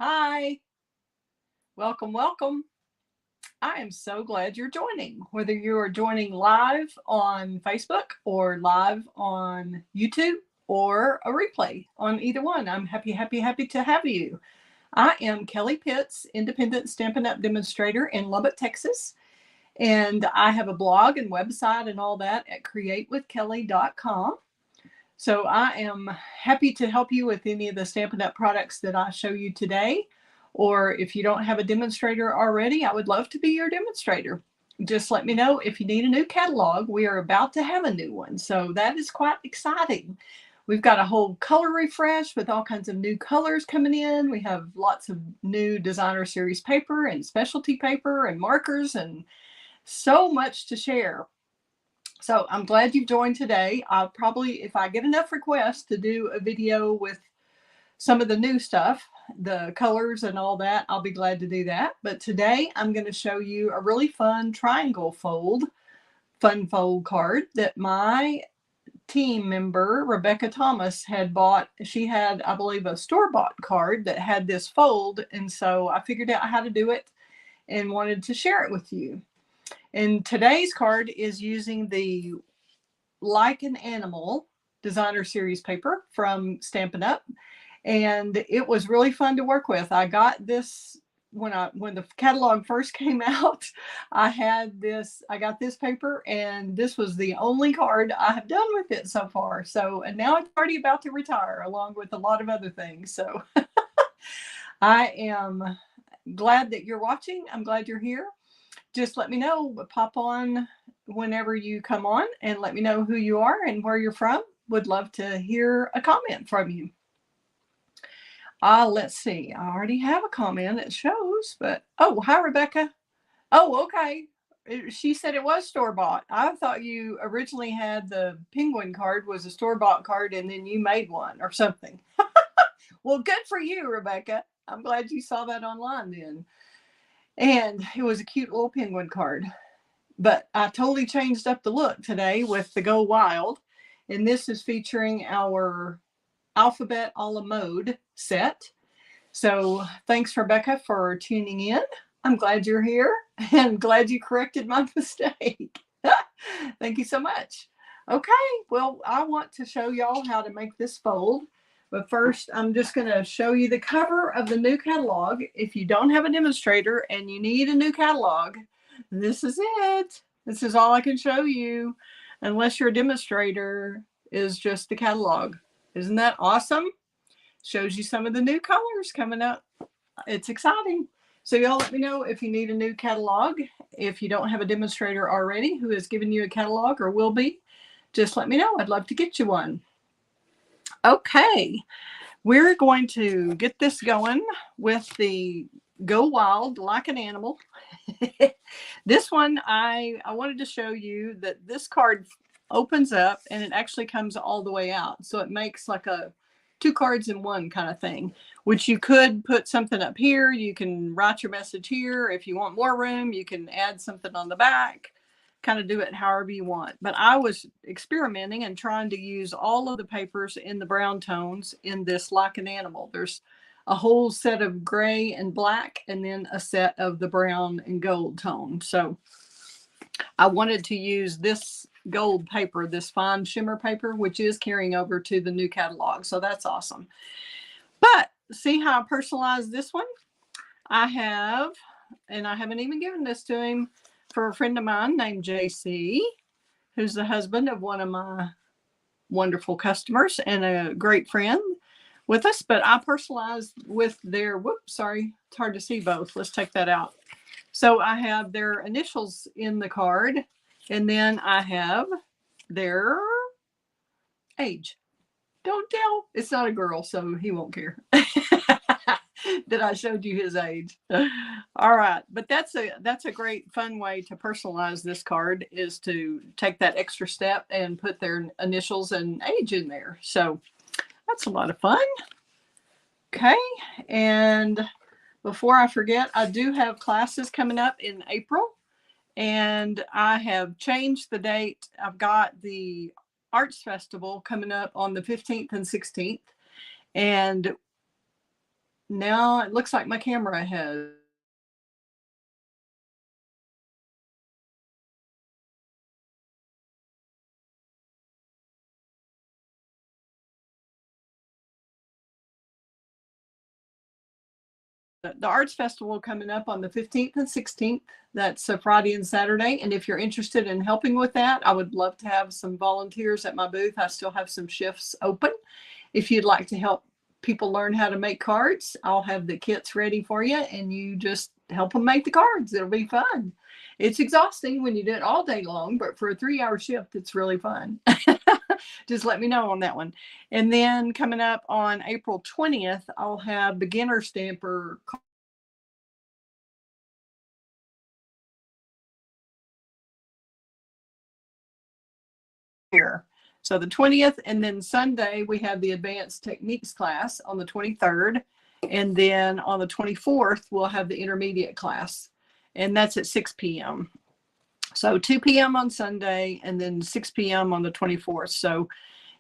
Hi, welcome, welcome. I am so glad you're joining. Whether you are joining live on Facebook or live on YouTube or a replay on either one, I'm happy to have you. I am Kelly Pitts, independent Stampin' Up! Demonstrator in Lubbock, Texas. And I have a blog and website and all that at createwithkelly.com. So I am happy to help you with any of the Stampin' Up! Products that I show you today. Or if you don't have a demonstrator already, I would love to be your demonstrator. Just let me know if you need a new catalog. We are about to have a new one, so that is quite exciting. We've got a whole color refresh with all kinds of new colors coming in. We have lots of new designer series paper and specialty paper and markers and so much to share. So I'm glad you've joined today. I'll probably, if I get enough requests to do a video with some of the new stuff, the colors and all that, I'll be glad to do that. But today I'm going to show you a really fun triangle fold, fun fold card that my team member, Rebecca Thomas, had bought. She had, I believe, a store-bought card that had this fold. And so I figured out how to do it and wanted to share it with you. And today's card is using the Like an Animal designer series paper from Stampin' Up! And it was really fun to work with. I got this when the catalog first came out. I got this paper, and this was the only card I have done with it so far. So, and now it's already about to retire along with a lot of other things. So I am glad that you're watching. I'm glad you're here. Just let me know, pop on whenever you come on and let me know who you are and where you're from. Would love to hear a comment from you. Let's see. I already have a comment that shows, but oh, hi, Rebecca. Oh, okay. She said it was store-bought. I thought you originally had the penguin card was a store-bought card and then you made one or something. Well, good for you, Rebecca. I'm glad you saw that online then. And it was a cute little penguin card. But I totally changed up the look today with the Go Wild. And this is featuring our Alphabet a la Mode set. So thanks, Rebecca, for tuning in. I'm glad you're here and glad you corrected my mistake. Thank you so much. Okay, well, I want to show y'all how to make this fold. But first, I'm just going to show you the cover of the new catalog. If you don't have a demonstrator and you need a new catalog, this is it. This is all I can show you, unless your demonstrator is just the catalog. Isn't that awesome? Shows you some of the new colors coming up. It's exciting. So y'all let me know if you need a new catalog. If you don't have a demonstrator already who has given you a catalog or will be, just let me know. I'd love to get you one. Okay, we're going to get this going with the Go Wild Like an Animal. This one, I wanted to show you that this card opens up and it actually comes all the way out. So it makes like a 2 cards in one kind of thing, which you could put something up here. You can write your message here. If you want more room, you can add something on the back, kind of do it however you want. But I was experimenting and trying to use all of the papers in the brown tones in this Like an Animal. There's a whole set of gray and black, and then a set of the brown and gold tone. So I wanted to use this gold paper, this fine shimmer paper, which is carrying over to the new catalog. So that's awesome. But see how I personalized this one? I have, and I haven't even given this to him, for a friend of mine named JC, who's the husband of one of my wonderful customers and a great friend with us. But I personalized with their, whoops, sorry, it's hard to see both. Let's take that out. So I have their initials in the card, and then I have their age. Don't tell. It's not a girl, so he won't care that I showed you his age. All right, but that's a great fun way to personalize this card, is to take that extra step and put their initials and age in there. So that's a lot of fun. Okay, and before I forget, I do have classes coming up in April, and I have changed the date. I've got the Arts Festival coming up on the 15th and 16th, and now it looks like my camera has. The Arts Festival coming up on the 15th and 16th. That's a Friday and Saturday. And if you're interested in helping with that, I would love to have some volunteers at my booth. I still have some shifts open. If you'd like to help people learn how to make cards, I'll have the kits ready for you, and you just help them make the cards. It'll be fun. It's exhausting when you do it all day long, but for a 3-hour shift, it's really fun. Just let me know on that one. And then coming up on April 20th, I'll have beginner stamper here. So the 20th, and then Sunday we have the advanced techniques class on the 23rd. And then on the 24th, we'll have the intermediate class, and that's at 6 p.m. So 2 p.m. on Sunday, and then 6 p.m. on the 24th. So,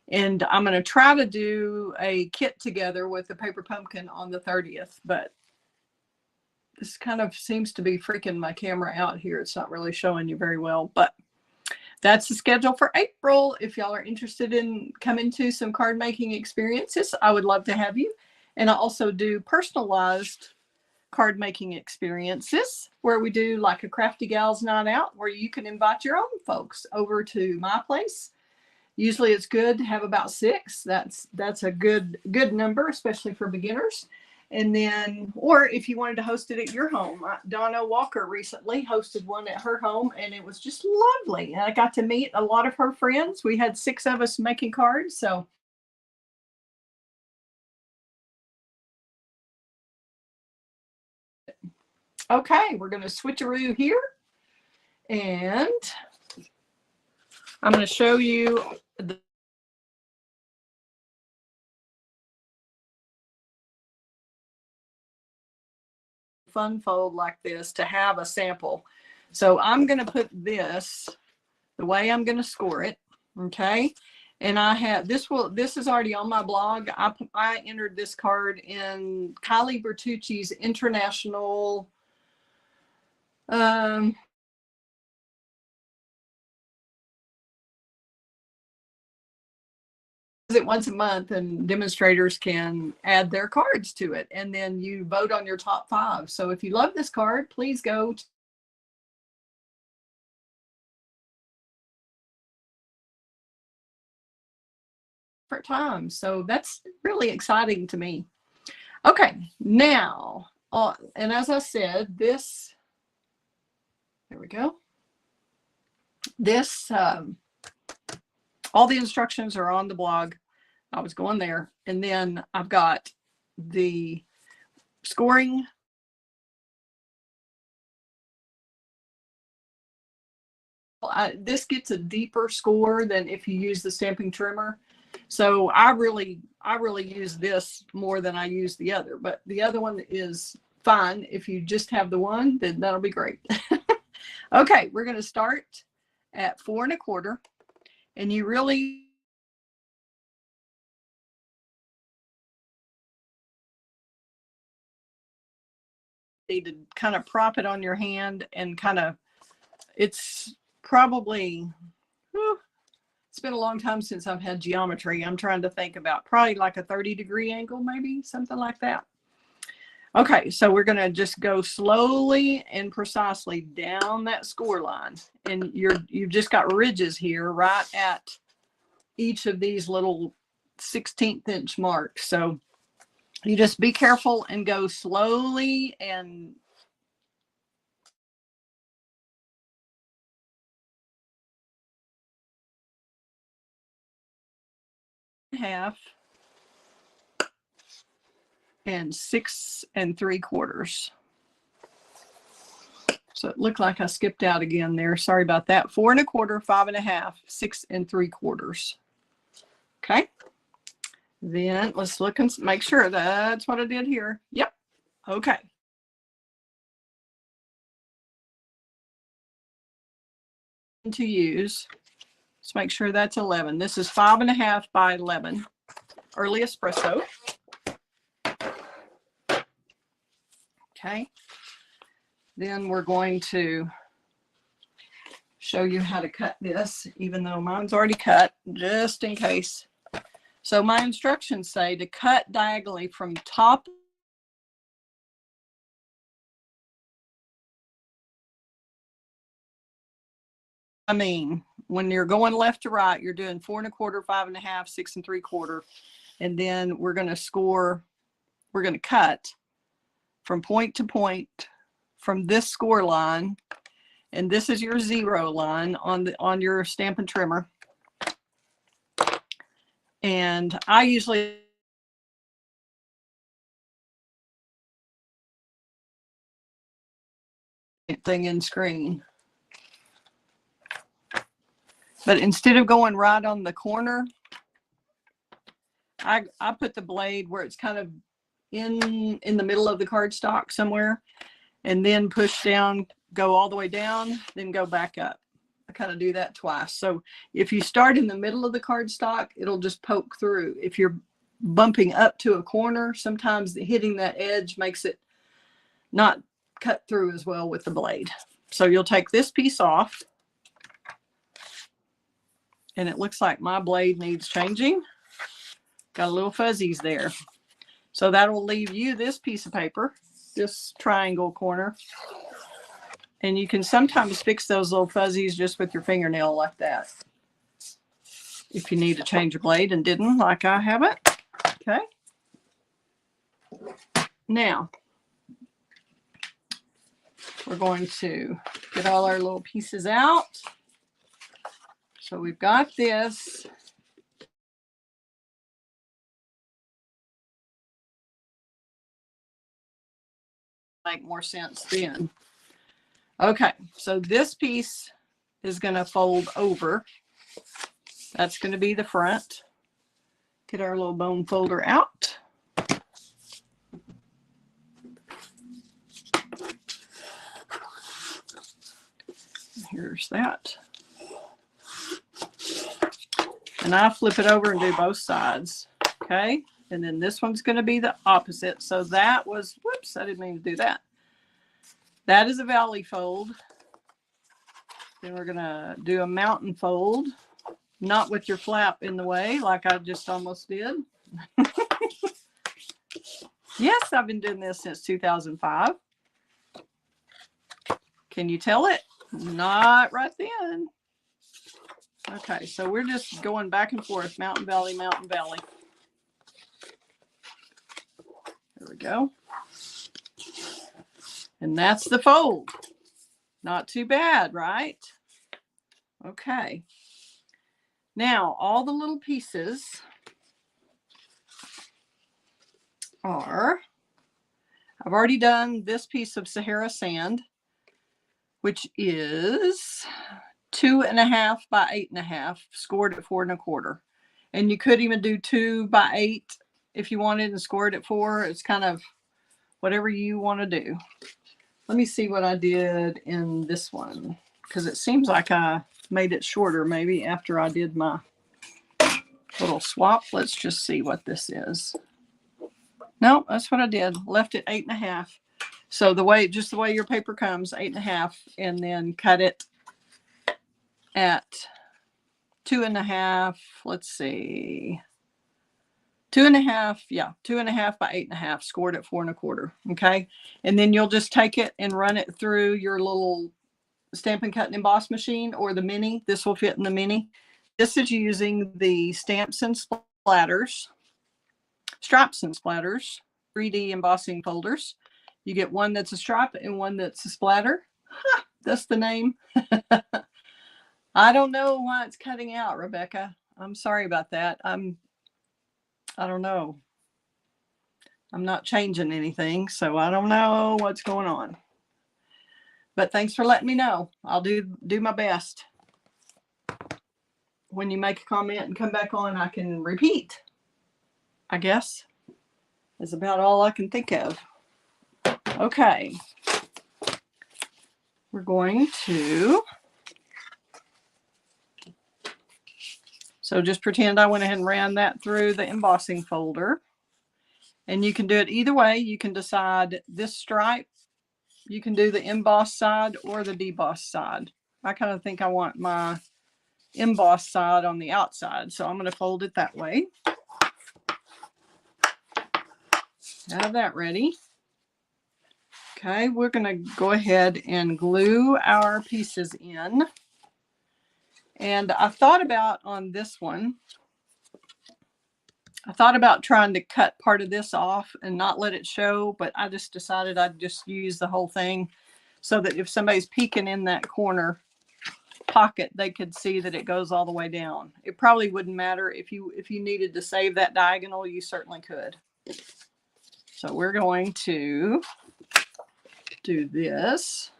and I'm going to try to do a kit together with the paper pumpkin on the 30th, but this kind of seems to be freaking my camera out here. It's not really showing you very well, but that's the schedule for April. If y'all are interested in coming to some card making experiences, I would love to have you. And I also do personalized card making experiences where we do like a Crafty Gals night out, where you can invite your own folks over to my place. Usually it's good to have about 6. That's a good number, especially for beginners. And then, or if you wanted to host it at your home, Donna Walker recently hosted one at her home, and it was just lovely. And I got to meet a lot of her friends. We had 6 of us making cards. So okay, we're going to switcheroo here, and I'm going to show you the fun fold like this to have a sample. So I'm going to put this the way I'm going to score it. Okay. And I have this is already on my blog. I entered this card in Kylie Bertucci's international it once a month, and demonstrators can add their cards to it, and then you vote on your top 5. So if you love this card, please go to different times. So that's really exciting to me. Okay, now, and as I said, this, there we go. This, all the instructions are on the blog. I was going there, and then I've got the scoring. This gets a deeper score than if you use the stamping trimmer. So I really use this more than I use the other, but the other one is fine. If you just have the one, then that'll be great. Okay, we're going to start at 4 1/4, and you really need to kind of prop it on your hand and kind of, it's probably, it's been a long time since I've had geometry. I'm trying to think about probably like a 30-degree angle, maybe something like that. Okay, so we're going to just go slowly and precisely down that score line. And you've just got ridges here right at each of these little 16th inch marks. So you just be careful and go slowly and half and 6 3/4. So it looked like I skipped out again there. Sorry about that. 4 1/4, 5 1/2, 6 3/4. Okay. Then let's look and make sure that's what I did here. Yep. Okay. To use, let's make sure that's 11. This is 5 1/2 by 11. Early espresso. Okay. Then we're going to show you how to cut this, even though mine's already cut, just in case. So my instructions say to cut diagonally from top when you're going left to right, you're doing 4 1/4, 5 1/2, 6 3/4, and then we're going to score. We're going to cut from point to point from this score line, and this is your 0 line on your Stampin' Trimmer. And I usually thing in screen. But instead of going right on the corner, I put the blade where it's kind of in the middle of the cardstock somewhere, and then push down, go all the way down, then go back up. I kind of do that twice. So if you start in the middle of the cardstock, it'll just poke through. If you're bumping up to a corner, sometimes hitting that edge makes it not cut through as well with the blade. So you'll take this piece off, and it looks like my blade needs changing. Got a little fuzzies there. So that'll leave you this piece of paper, this triangle corner. And you can sometimes fix those little fuzzies just with your fingernail like that, if you need to change your blade and didn't, like I haven't. Okay. Now, we're going to get all our little pieces out. So we've got this. Make more sense then. Okay, so this piece is going to fold over. That's going to be the front. Get our little bone folder out. Here's that. And I flip it over and do both sides. Okay, and then this one's going to be the opposite. So that was, whoops, I didn't mean to do that. That is a valley fold. Then we're going to do a mountain fold, not with your flap in the way like I just almost did. Yes, I've been doing this since 2005. Can you tell it? Not right then. Okay, so we're just going back and forth, mountain, valley, mountain, valley. There we go. And that's the fold. Not too bad, right? Okay. Now, all the little pieces are, I've already done this piece of Sahara sand, which is 2 1/2 by 8 1/2, scored at 4 1/4. And you could even do 2 by 8 if you wanted and scored at 4. It's kind of whatever you want to do. Let me see what I did in this one, because it seems like I made it shorter maybe after I did my little swap. Let's just see what this is. No, that's what I did. Left it 8 1/2. So the way, just the way your paper comes, 8 1/2, and then cut it at 2 1/2. Let's see. 2 1/2, yeah, 2 1/2 by 8 1/2, scored at 4 1/4. Okay, and then you'll just take it and run it through your little Stampin' Cut and Emboss machine or the mini. This will fit in the mini. This is using the Stamps and Splatters, Stripes and Splatters 3D embossing folders. You get one that's a stripe and one that's a splatter. Ha, that's the name. I don't know why it's cutting out, Rebecca. I'm sorry about that. I don't know. I'm not changing anything, so I don't know what's going on. But thanks for letting me know. I'll do my best. When you make a comment and come back on, I can repeat, I guess, is about all I can think of. Okay. We're going to, so just pretend I went ahead and ran that through the embossing folder. And you can do it either way. You can decide this stripe. You can do the embossed side or the debossed side. I kind of think I want my embossed side on the outside, so I'm going to fold it that way. Have that ready. Okay, we're going to go ahead and glue our pieces in. And I thought about on this one, I thought about trying to cut part of this off and not let it show, but I just decided I'd just use the whole thing so that if somebody's peeking in that corner pocket, they could see that it goes all the way down. It probably wouldn't matter if you needed to save that diagonal, you certainly could. So we're going to do this.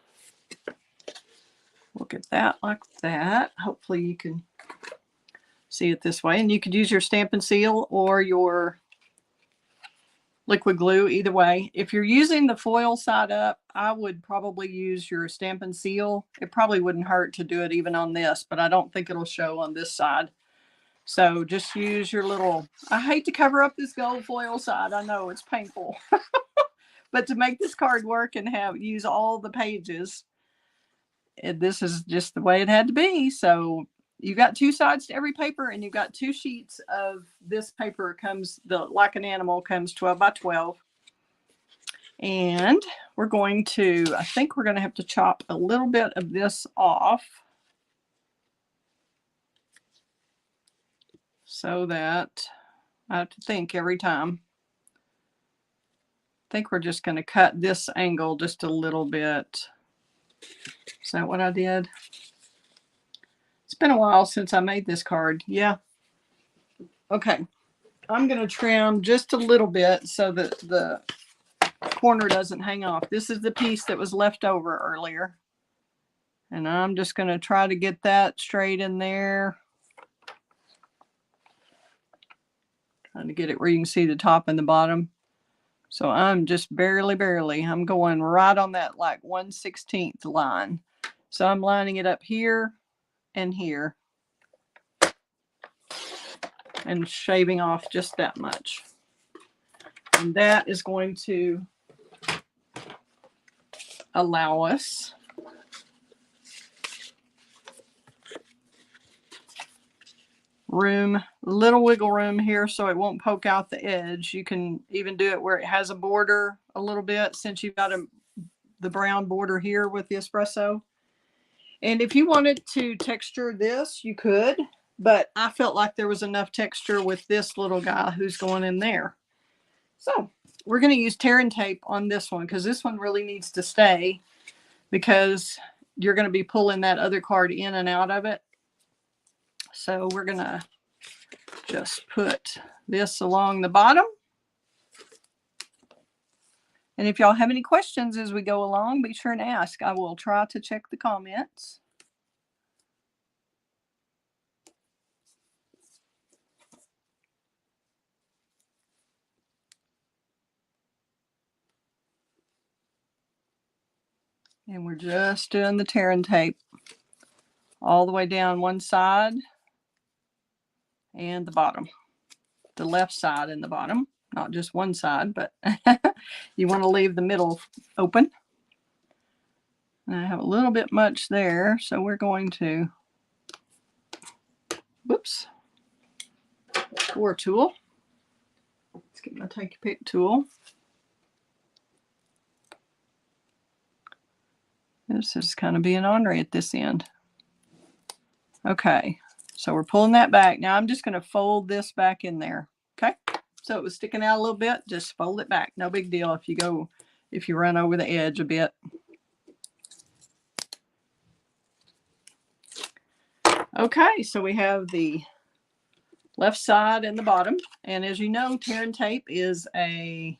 Look at that like that. Hopefully you can see it this way. And you could use your Stampin' Seal or your liquid glue, either way. If you're using the foil side up, I would probably use your Stampin' Seal. It probably wouldn't hurt to do it even on this, but I don't think it'll show on this side. So just use your little, I hate to cover up this gold foil side. I know it's painful. But to make this card work and use all the pages, this is just the way it had to be. So you got two sides to every paper, and you've got 2 sheets of this paper. Comes the Like an Animal comes 12 by 12. And we're going to, I think we're going to have to chop a little bit of this off so that I have to think every time. I think we're just going to cut this angle just a little bit. Is that what I did? It's been a while since I made this card. Yeah. Okay. I'm going to trim just a little bit so that the corner doesn't hang off. This is the piece that was left over earlier. And I'm just going to try to get that straight in there. Trying to get it where you can see the top and the bottom. So I'm just barely, I'm going right on that like 1/16 line. So I'm lining it up here and here and shaving off just that much. And that is going to allow us little wiggle room here so it won't poke out the edge. You can even do it where it has a border a little bit, since you've got the brown border here with the espresso. And if you wanted to texture this, you could, but I felt like there was enough texture with this little guy who's going in there. So we're going to use tear and tape on this one, because this one really needs to stay, because you're going to be pulling that other card in and out of it. So we're going to just put this along the bottom. And if y'all have any questions as we go along, be sure and ask. I will try to check the comments. And we're just doing the tear and tape all the way down one side and the bottom, the left side and the bottom, not just one side, but you want to leave the middle open. And I have a little bit much there, so we're going to, whoops, core tool. Let's get my take a pick tool. This is kind of being ornery at this end. Okay, so we're pulling that back. Now I'm just going to fold this back in there. Okay, so it was sticking out a little bit. Just fold it back. No big deal if you run over the edge a bit. Okay, so we have the left side and the bottom. And as you know, tear and tape is a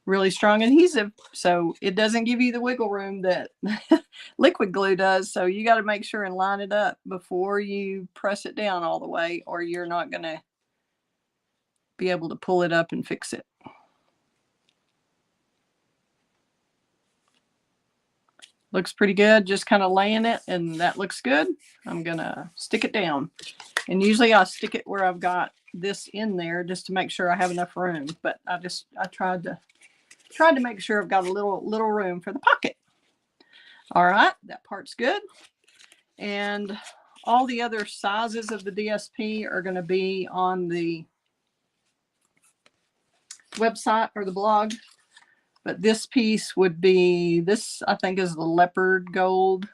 really strong adhesive, so it doesn't give you the wiggle room that liquid glue does. So you got to make sure and line it up before you press it down all the way, or you're not going to be able to pull it up and fix it. Looks pretty good, just kind of laying it, and that looks good. I'm going to stick it down. And usually I stick it where I've got this in there just to make sure I have enough room. But I tried to make sure I've got a little room for the pocket. All right, that part's good. And all the other sizes of the DSP are going to be on the website or the blog. But this piece would be, this I think is the leopard gold.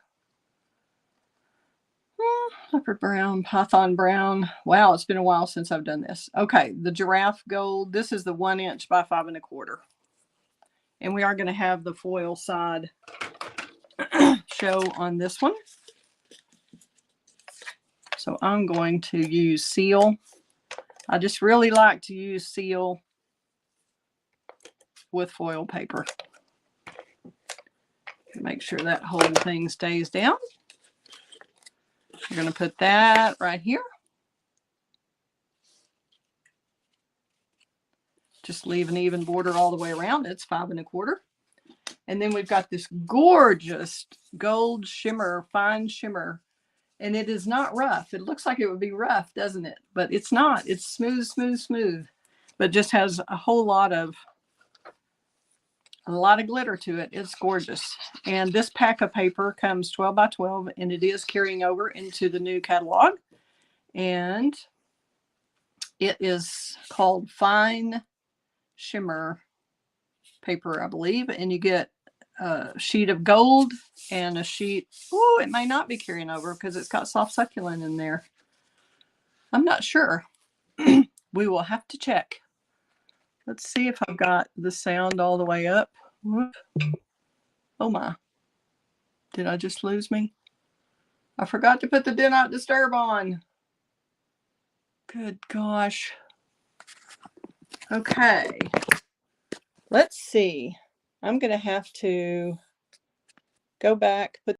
Leopard brown, python brown. Wow, it's been a while since I've done this. Okay, the giraffe gold. This is the 1 inch by 5 1/4. And we are going to have the foil side show on this one. So I'm going to use seal. I just really like to use seal with foil paper. Make sure that whole thing stays down. We're going to put that right here. Just leave an even border all the way around. It's 5 1/4. And then we've got this gorgeous gold shimmer, fine shimmer. And it is not rough. It looks like it would be rough, doesn't it? But it's not. It's smooth, smooth, smooth. But just has a whole lot of glitter to it. It's gorgeous. And this pack of paper comes 12 by 12, and it is carrying over into the new catalog. And it is called Fine Shimmer paper, I believe. And you get a sheet of gold and a sheet. Oh, it may not be carrying over because it's got soft succulent in there. I'm not sure. We will have to check. Let's see if I've got the sound all the way up. Whoop. Oh my. Did I just lose me? I forgot to put the Do Not Disturb on. Good gosh. Okay. Let's see. I'm going to have to go back, put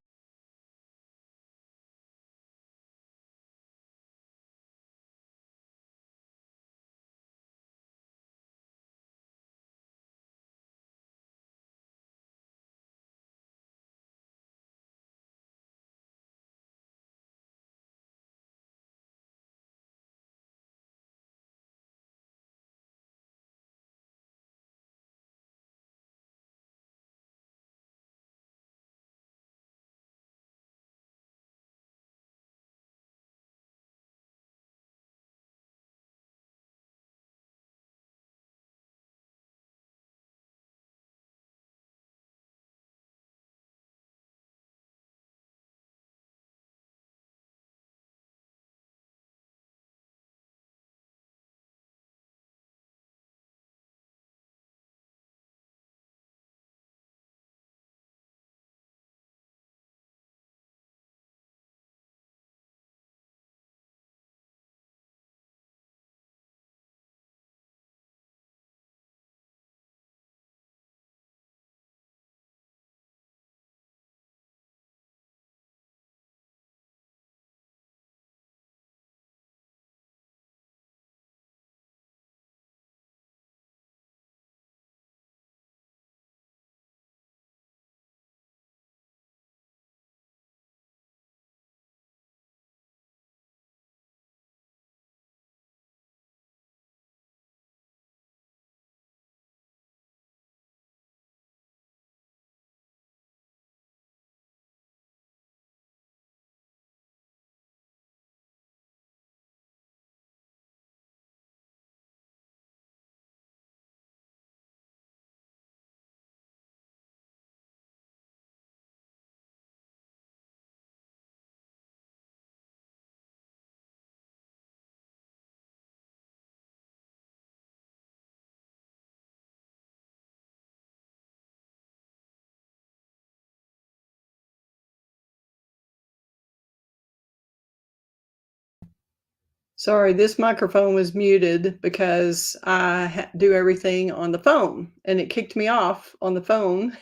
Sorry, this microphone was muted because I do everything on the phone, and it kicked me off on the phone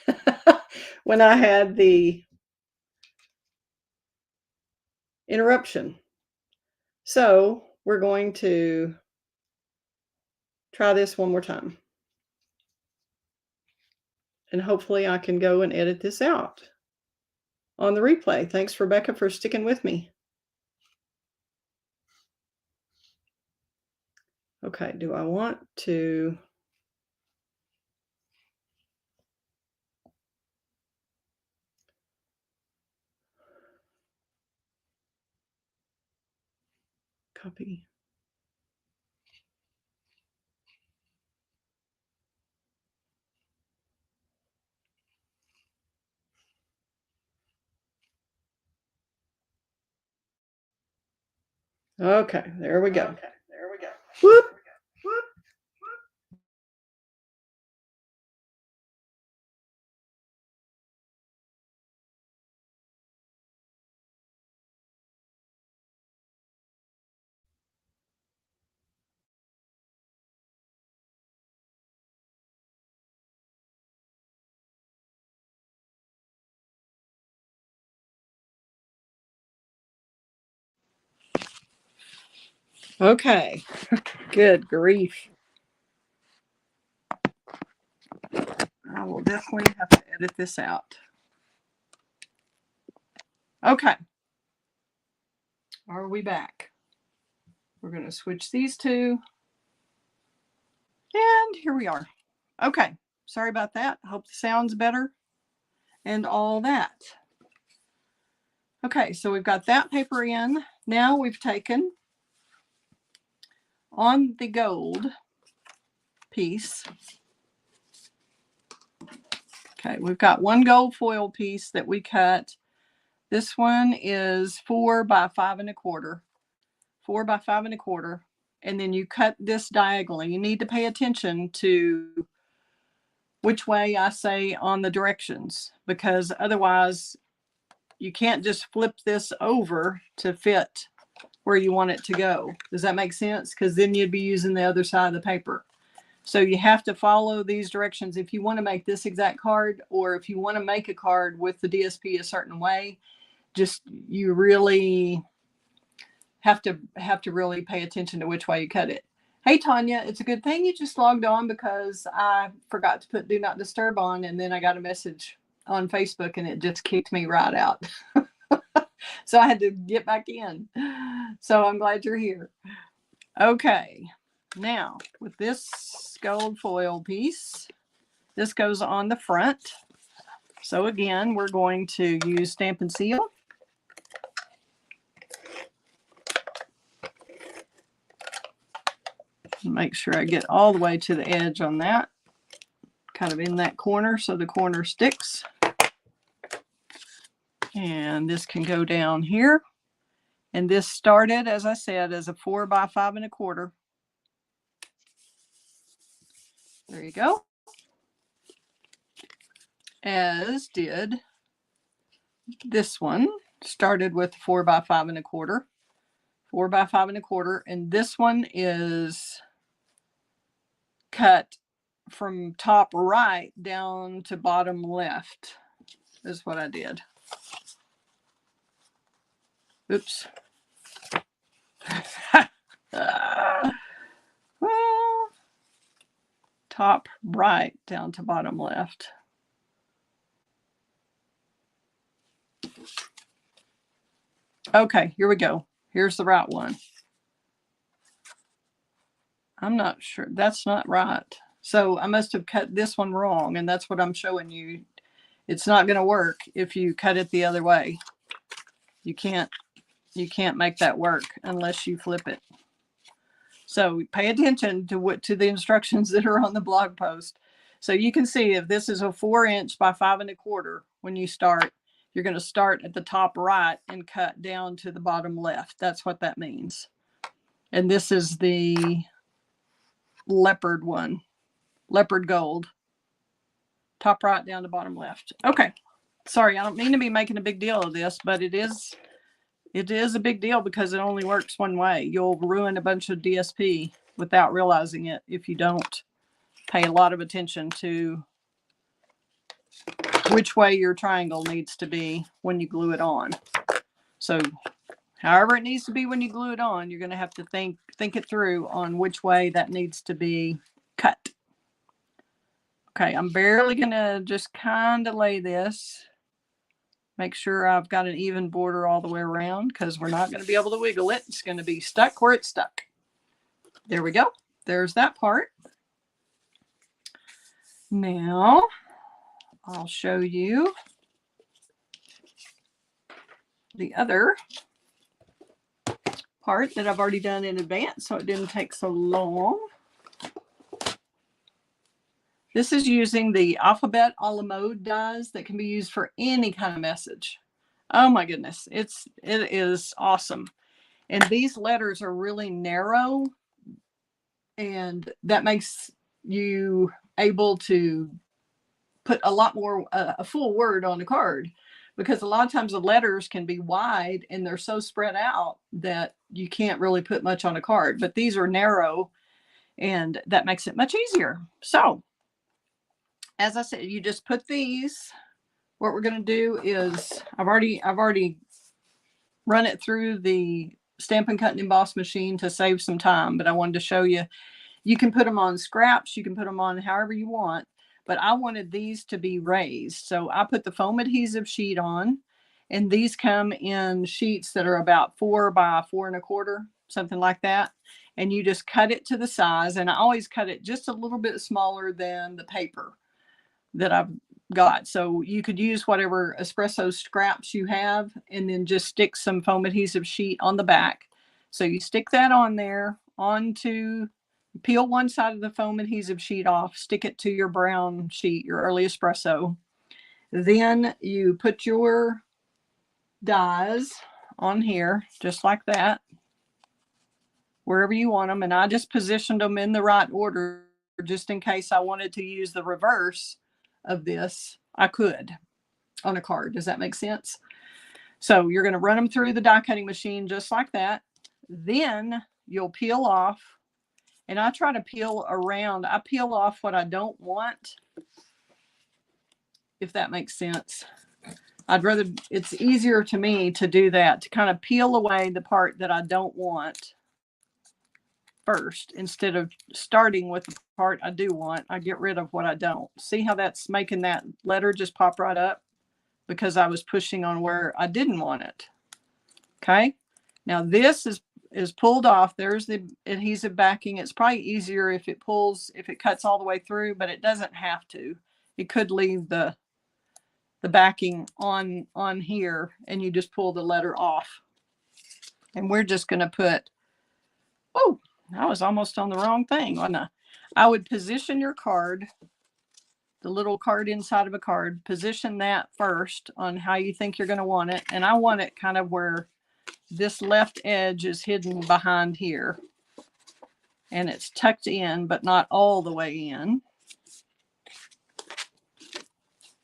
when I had the interruption. So we're going to try this one more time. And hopefully I can go and edit this out on the replay. Thanks, Rebecca, for sticking with me. Okay, do I want to copy? Okay, there we go. Okay, there we go. Whoop. Whoop. Okay, good grief. I will definitely have to edit this out. Okay. Are we back? We're going to switch these two. And here we are. Okay. Sorry about that. Hope the sound's better and all that. Okay, so we've got that paper in. Now we've taken on the gold piece. Okay, we've got one gold foil piece that we cut. This one is 4 by 5 1/4. 4 by 5 1/4. And then you cut this diagonally. You need to pay attention to which way I say on the directions, because otherwise you can't just flip this over to fit where you want it to go. Does that make sense? Because then you'd be using the other side of the paper. So you have to follow these directions if you want to make this exact card, or if you want to make a card with the DSP a certain way. Just, you really have to really pay attention to which way you cut it. Hey Tanya, it's a good thing you just logged on, because I forgot to put do not disturb on, and then I got a message on Facebook and it just kicked me right out. So I had to get back in. So I'm glad you're here. Okay, now with this gold foil piece, this goes on the front. So again, we're going to use Stampin' Seal. Make sure I get all the way to the edge on that, kind of in that corner so the corner sticks. And this can go down here. And this started, as I said, as a 4 by 5 1/4. There you go. As did this one. Started with 4 by 5 1/4. 4 by 5 1/4. And this one is cut from top right down to bottom left, is what I did. Oops. Well, top right down to bottom left. Okay, here we go. Here's the right one. I'm not sure. That's not right. So I must have cut this one wrong, and that's what I'm showing you. It's not going to work if you cut it the other way. You can't make that work unless you flip it. So pay attention to the instructions that are on the blog post. So you can see if this is a 4 inch by 5 1/4, when you start, you're going to start at the top right and cut down to the bottom left. That's what that means. And this is the leopard one, leopard gold, top right down to bottom left. Okay. Sorry, I don't mean to be making a big deal of this, but it is a big deal because it only works one way. You'll ruin a bunch of DSP without realizing it if you don't pay a lot of attention to which way your triangle needs to be when you glue it on. So however it needs to be when you glue it on, you're going to have to think it through on which way that needs to be cut. Okay, I'm barely going to just kind of lay this. Make sure I've got an even border all the way around, because we're not going to be able to wiggle it. It's going to be stuck where it's stuck. There we go. there's that part. Now I'll show you the other part that I've already done in advance, so it didn't take so long. This is using the alphabet a la mode dies that can be used for any kind of message. Oh my goodness, it is awesome. And these letters are really narrow, and that makes you able to put a lot more, a full word on the card, because a lot of times the letters can be wide and they're so spread out that you can't really put much on a card. But these are narrow, and that makes it much easier. So as I said, you just put these. What we're going to do is I've already run it through the Stampin' Cut and Emboss machine to save some time, but I wanted to show you. You can put them on scraps, you can put them on however you want, but I wanted these to be raised. So I put the foam adhesive sheet on, and these come in sheets that are about 4 by 4 1/4, something like that. And you just cut it to the size, and I always cut it just a little bit smaller than the paper that I've got. So you could use whatever espresso scraps you have, and then just stick some foam adhesive sheet on the back. So you stick that on there, peel one side of the foam adhesive sheet off, stick it to your brown sheet, your early espresso. Then you put your dies on here, just like that, wherever you want them. And I just positioned them in the right order, just in case I wanted to use the reverse of this, I could on a card. Does that make sense? So you're going to run them through the die cutting machine just like that. Then you'll peel off, and I try to peel around. I peel off what I don't want, if that makes sense. It's easier to me to do that, to kind of peel away the part that I don't want first, instead of starting with the part I do want. I get rid of what I don't. See how that's making that letter just pop right up? Because I was pushing on where I didn't want it. Okay. Now this is pulled off. There's the adhesive backing. It's probably easier if it cuts all the way through, but it doesn't have to. It could leave the backing on here, and you just pull the letter off. And we're just going to put, oh, I was almost on the wrong thing, wasn't I? I would position your card, the little card inside of a card, position that first on how you think you're going to want it. And I want it kind of where this left edge is hidden behind here. And it's tucked in, but not all the way in.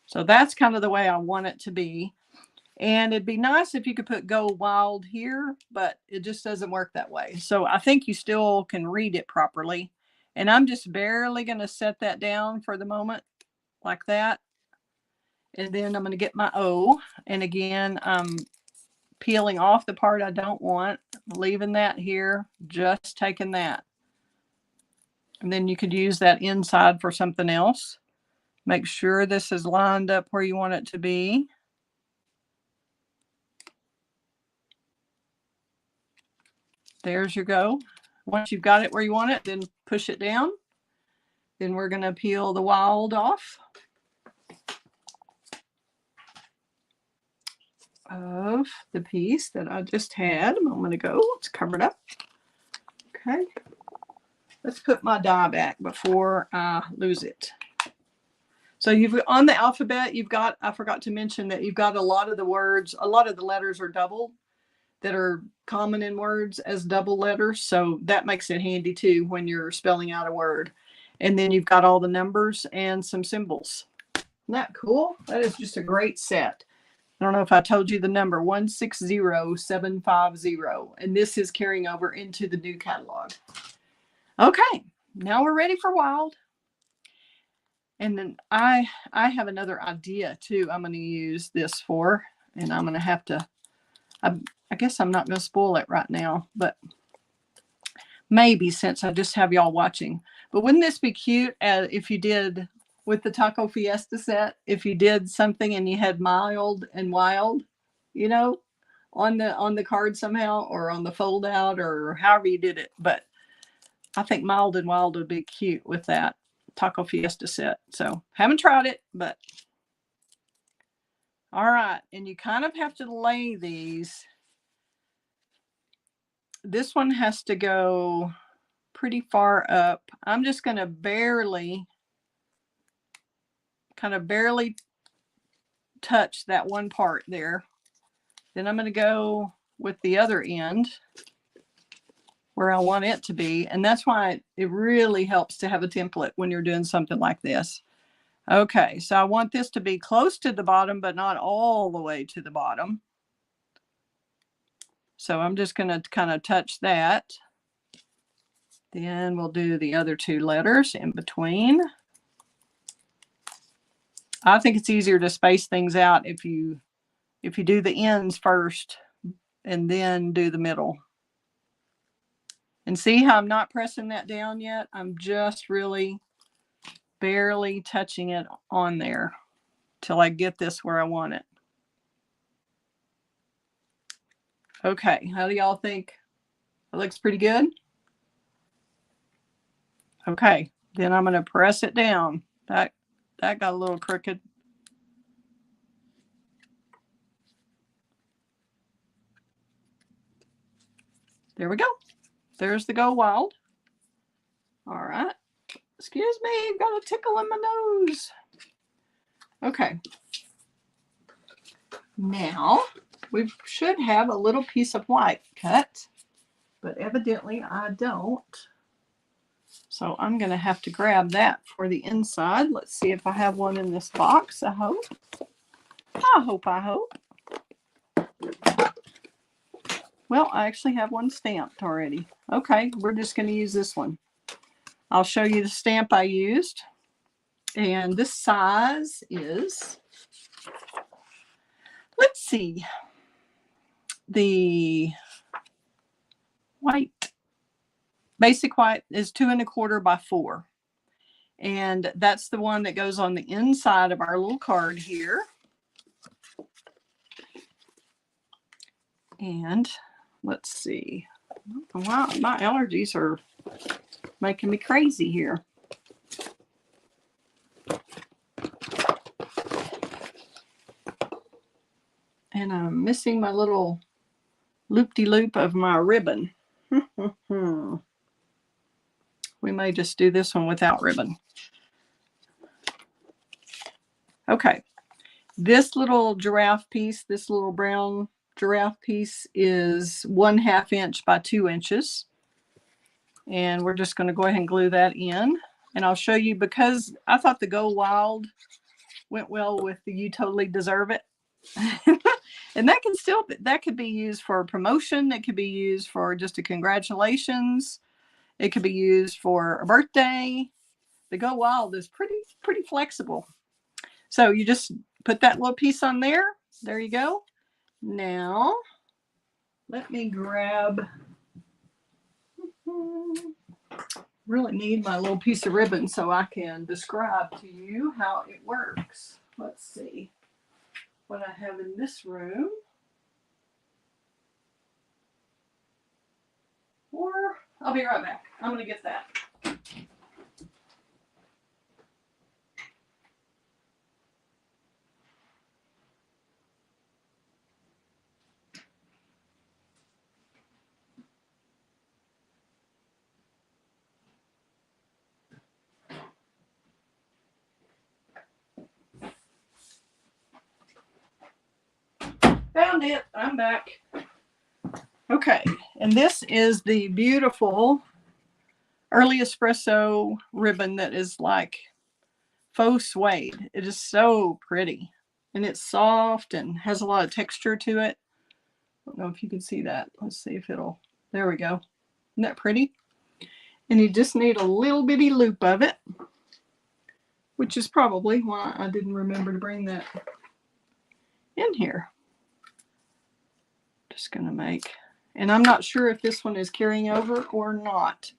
So that's kind of the way I want it to be. And it'd be nice if you could put Go Wild here, but it just doesn't work that way. So I think you still can read it properly. And I'm just barely going to set that down for the moment, like that. And then I'm going to get my O. And again, I'm peeling off the part I don't want, leaving that here, just taking that. And then you could use that inside for something else. Make sure this is lined up where you want it to be. There's your go. Once you've got it where you want it, then push it down. Then we're going to peel the wild off of the piece that I just had a moment ago. Let's cover it up. Okay. Let's put my die back before I lose it. So you've on the alphabet, you've got, I forgot to mention that you've got a lot of the words, a lot of the letters are double, that are common in words as double letters. So that makes it handy too when you're spelling out a word. And then you've got all the numbers and some symbols. Isn't that cool? That is just a great set. I don't know if I told you the number, 160750. And this is carrying over into the new catalog. Okay, now we're ready for Wild. And then I have another idea too I'm going to use this for. And I'm going to have to, I guess I'm not going to spoil it right now, but maybe, since I just have y'all watching. But wouldn't this be cute if you did, with the Taco Fiesta set, if you did something and you had mild and wild, you know, on the card somehow, or on the fold out, or however you did it. But I think Mild and Wild would be cute with that Taco Fiesta set. So haven't tried it, but all right. And you kind of have to lay these. This one has to go pretty far up. I'm just going to barely touch that one part there. Then I'm going to go with the other end where I want it to be. And that's why it really helps to have a template when you're doing something like this. Okay, so I want this to be close to the bottom, but not all the way to the bottom. So I'm just going to kind of touch that. Then we'll do the other two letters in between. I think it's easier to space things out if you do the ends first and then do the middle. And see how I'm not pressing that down yet? I'm just really barely touching it on there till I get this where I want it. Okay, how do y'all think? It looks pretty good. Okay, then I'm going to press it down. That got a little crooked. There we go. There's the Go Wild. All right. Excuse me, got a tickle in my nose. Okay. Now, we should have a little piece of white cut, but evidently I don't. So I'm going to have to grab that for the inside. Let's see if I have one in this box. I hope. I hope. Well, I actually have one stamped already. Okay, we're just going to use this one. I'll show you the stamp I used. And this size is, let's see, the white, basic white is 2 1/4 by 4. And that's the one that goes on the inside of our little card here. And let's see. Wow, my allergies are making me crazy here. And I'm missing my little loop-de-loop of my ribbon. We may just do this one without ribbon. Okay, this little giraffe piece, this little brown giraffe piece is 1/2 inch by 2 inches. And we're just going to go ahead and glue that in. And I'll show you, because I thought the Go Wild went well with the You Totally Deserve It. And that could be used for a promotion. It could be used for just a congratulations. It could be used for a birthday. The Go Wild is pretty flexible. So you just put that little piece on there. There you go. Now, let me grab, really need my little piece of ribbon so I can describe to you how it works. Let's see what I have in this room. Or I'll be right back. I'm going to get that. Found it. I'm back. Okay, and this is the beautiful Early Espresso ribbon that is like faux suede. It is so pretty, and it's soft and has a lot of texture to it. I don't know if you can see that. Let's see if it'll, there we go. Isn't that pretty? And you just need a little bitty loop of it, which is probably why I didn't remember to bring that in here. Just gonna make, and I'm not sure if this one is carrying over or not,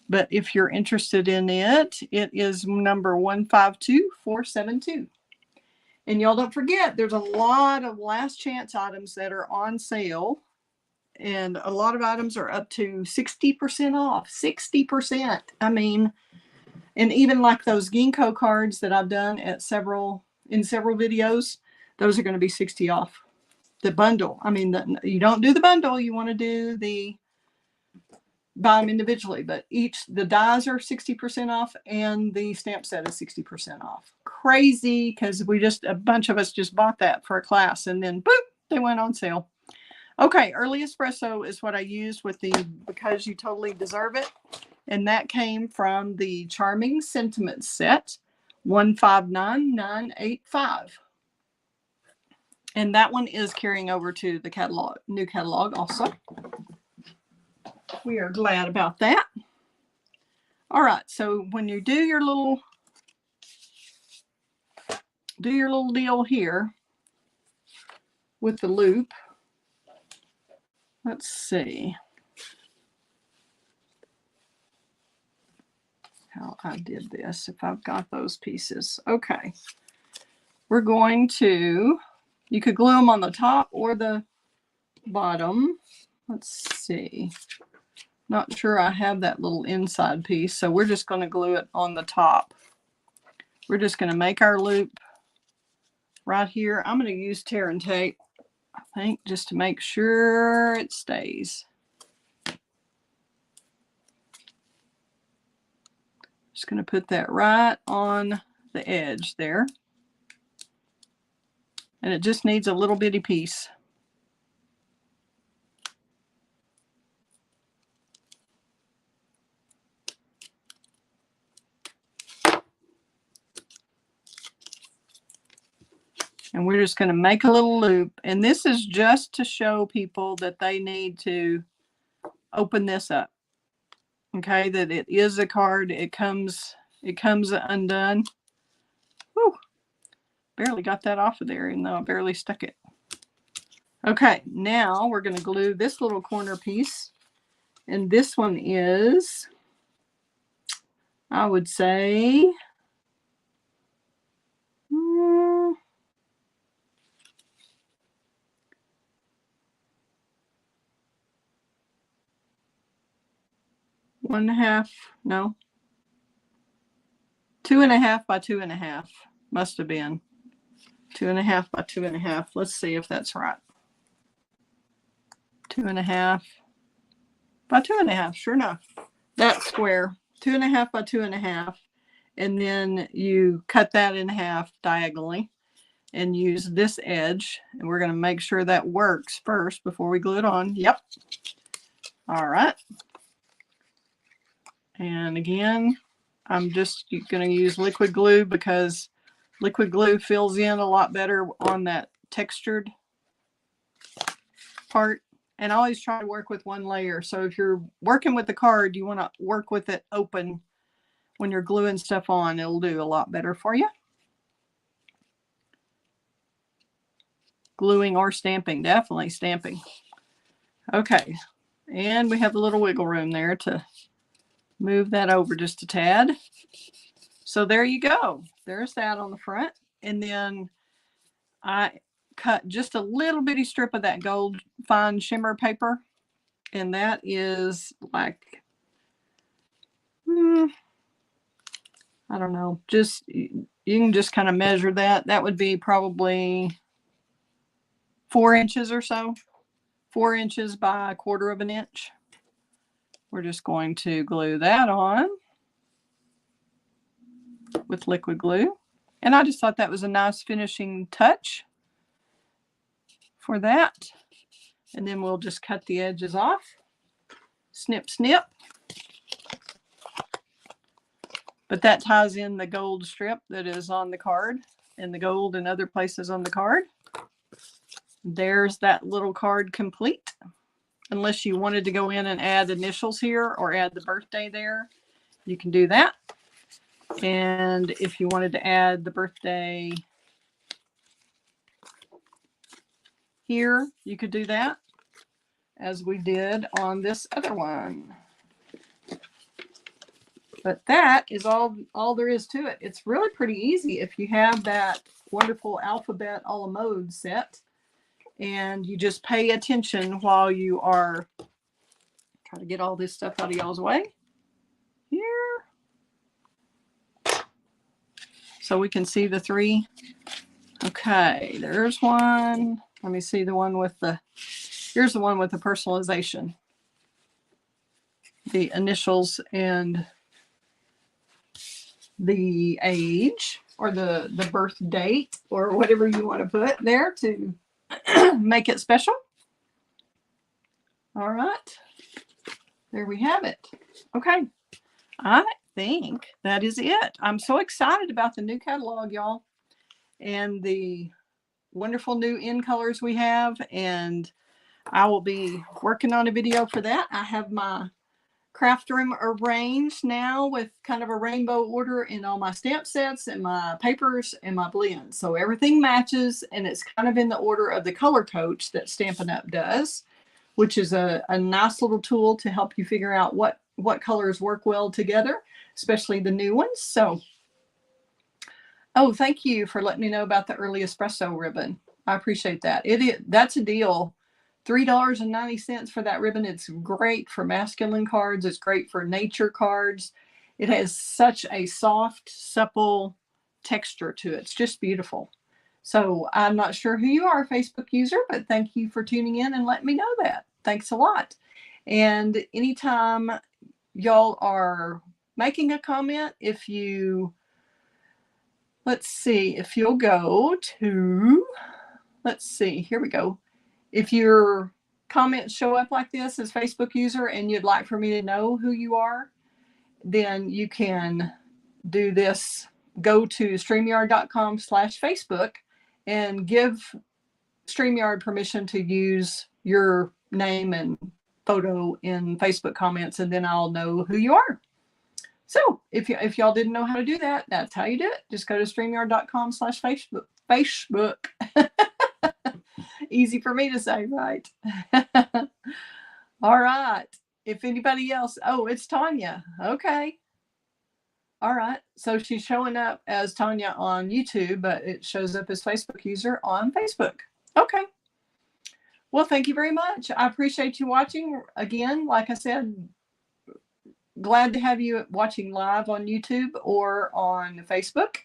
but if you're interested in it, it is number 152472. And y'all don't forget, there's a lot of last chance items that are on sale. and a lot of items are up to 60% off. 60%. I mean, and even like those ginkgo cards that I've done at several videos, those are going to be 60 off. The bundle. I mean, you don't do the bundle. You want to do the buy them individually, but the dies are 60% off and the stamp set is 60% off. Crazy, because a bunch of us just bought that for a class and then boop, they went on sale. Okay, Early Espresso is what I used with the Because You Totally Deserve It. And that came from the Charming Sentiments set, 159985. And that one is carrying over to the catalog, new catalog also. We are glad about that. All right, so when you do your little deal here with the loop, let's see how I did this, if I've got those pieces. Okay, we're going to, you could glue them on the top or the bottom. Let's see. Not sure I have that little inside piece, so we're just going to glue it on the top. We're just going to make our loop right here. I'm going to use tear and tape, I think, just to make sure it stays. Just going to put that right on the edge there. And it just needs a little bitty piece. And we're just going to make a little loop. And this is just to show people that they need to open this up. Okay, that it is a card. It comes undone. Whew. Barely got that off of there, even though I barely stuck it. Okay, now we're going to glue this little corner piece. And this one is, I would say, 1.5, no, 2.5 by 2.5 must have been 2.5 by 2.5. Let's see if that's right. 2.5 by 2.5. Sure enough, that's square. 2.5 by 2.5, and then you cut that in half diagonally and use this edge, and we're going to make sure that works first before we glue it on. Yep. All right. And again, I'm just going to use liquid glue because liquid glue fills in a lot better on that textured part. And I always try to work with one layer. So if you're working with the card, you want to work with it open when you're gluing stuff on. It'll do a lot better for you. Gluing or stamping, definitely stamping. Okay, and we have a little wiggle room there to move that over just a tad. So there you go. There's that on the front. And then I cut just a little bitty strip of that gold fine shimmer paper. And that is like, I don't know, just, you can just kind of measure that. That would be probably 4 inches or so. 4 inches by 1/4 of an inch. We're just going to glue that on with liquid glue. And I just thought that was a nice finishing touch for that. And then we'll just cut the edges off. Snip, snip. But that ties in the gold strip that is on the card and the gold in other places on the card. There's that little card complete. Unless you wanted to go in and add initials here or add the birthday there, you can do that. And if you wanted to add the birthday here, you could do that, as we did on this other one. But that is all there is to it. It's really pretty easy if you have that wonderful Alphabet a la mode set. And you just pay attention while you are trying to get all this stuff out of y'all's way here. So we can see the 3. Okay, there's one. Let me see the one with the, here's the one with the personalization. The initials and the age or the birth date or whatever you want to put there to make it special. All right. There we have it. Okay. I think that is it. I'm so excited about the new catalog, y'all, and the wonderful new end colors we have. And I will be working on a video for that. I have my craft room arranged now with kind of a rainbow order in all my stamp sets and my papers and my blends. So everything matches, and it's kind of in the order of the color coach that Stampin' Up does, which is a nice little tool to help you figure out what colors work well together, especially the new ones. So, oh, thank you for letting me know about the early espresso ribbon. I appreciate that. That's a deal. $3.90 for that ribbon. It's great for masculine cards. It's great for nature cards. It has such a soft, supple texture to it. It's just beautiful. So I'm not sure who you are, Facebook user, but thank you for tuning in and letting me know that. Thanks a lot. And anytime y'all are making a comment, if you, let's see, if you'll go to, let's see, here we go. If your comments show up like this as Facebook user and you'd like for me to know who you are, then you can do this. Go to StreamYard.com/Facebook and give StreamYard permission to use your name and photo in Facebook comments, and then I'll know who you are. So if y'all didn't know how to do that, that's how you do it. Just go to StreamYard.com/Facebook. Facebook. Easy for me to say, right? All right. If anybody else, oh, it's Tanya. Okay. All right. So she's showing up as Tanya on YouTube, but it shows up as Facebook user on Facebook. Okay. Well, thank you very much. I appreciate you watching. Again, like I said, glad to have you watching live on YouTube or on Facebook.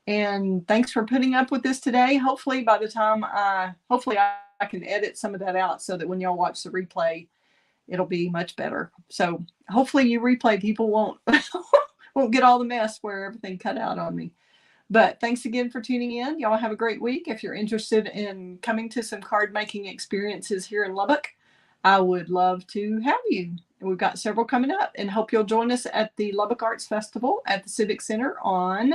And thanks for putting up with this today. Hopefully by the time hopefully I can edit some of that out so that when y'all watch the replay, it'll be much better. So hopefully you replay people won't get all the mess where everything cut out on me. But thanks again for tuning in. Y'all have a great week. If you're interested in coming to some card making experiences here in Lubbock, I would love to have you. We've got several coming up, and hope you'll join us at the Lubbock Arts Festival at the Civic Center on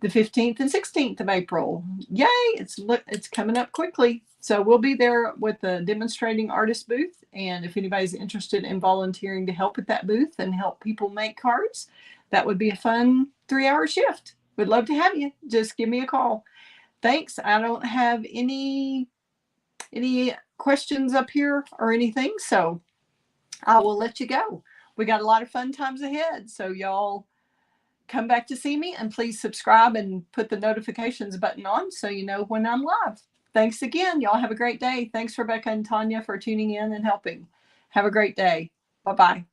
the 15th and 16th of April. Yay, it's coming up quickly. So we'll be there with the demonstrating artist booth. And if anybody's interested in volunteering to help with that booth and help people make cards, that would be a fun 3-hour shift. We'd love to have you. Just give me a call. Thanks. I don't have any questions up here or anything, so I will let you go. We got a lot of fun times ahead. So y'all come back to see me, and please subscribe and put the notifications button on so you know when I'm live. Thanks again. Y'all have a great day. Thanks, Rebecca and Tanya, for tuning in and helping. Have a great day. Bye-bye.